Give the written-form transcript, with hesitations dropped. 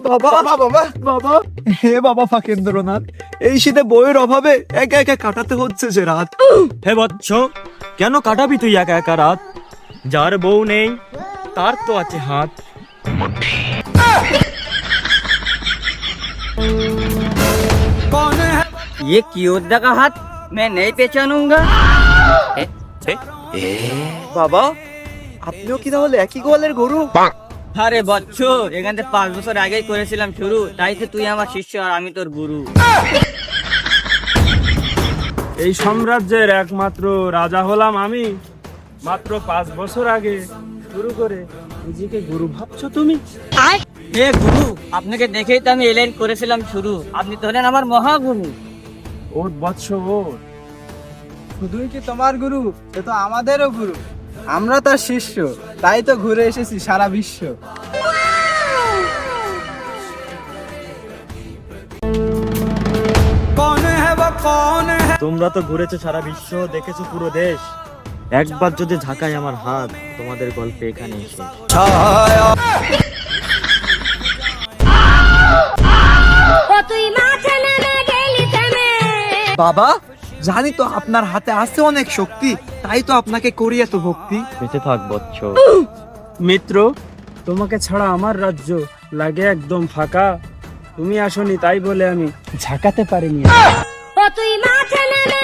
বাবা বাবা বাবা, হে বাবা ফাঁকেন্দ্রনাথ, এই শীতে বইয়ের অভাবে একা একা কাটাতে হচ্ছে যে রাত। হে বৎস, কেন কাটাবি তুই একা একা রাত? যার বউ নেই তার তো আছে হাত। ये क्यों का हाथ मैं नहीं पहचानूंगा। বাবা, আপনিও কি তাহলে একই গোয়ালের গরু? আরে বচ্চ, এখান থেকে 5 বছর আগেই করেছিলাম শুরু, তাই তো তুই আমার শিষ্য আর আমি তোর গুরু। এই সাম্রাজ্যের একমাত্র রাজা হলাম আমি, মাত্র 5 বছর আগে শুরু করে নিজেকে গুরু ভাবছো তুমি? হে গুরু, আপনাকে দেখেই তো আমি এলাইন করেছিলাম শুরু, আপনি তো হলেন আমার মহাগুরু। ওর বৎস ওর। শুধুই কি তোমার গুরু, সে তো আমাদেরও গুরু। আমরা তার শিষ্য, তাই তো ঘুরে এসেছি সারা বিশ্ব। তোমরা তো ঘুরেছো সারা বিশ্ব, দেখেছো পুরো দেশ। একবার যদি ঝাঁকায় আমার হাত, তোমাদের গল্পে এখানে এসে বাবা, জানি তো আপনার হাতে আছে অনেক শক্তি, তাই তো আপনাকে করি এত ভক্তি। বেঁচে থাক বৎস। মিত্র, তোমাকে ছাড়া আমার রাজ্য লাগে একদম ফাঁকা। তুমি আসনি তাই বলে আমি ঝাঁকাতে পারিনি। তুই মাঠে নেমে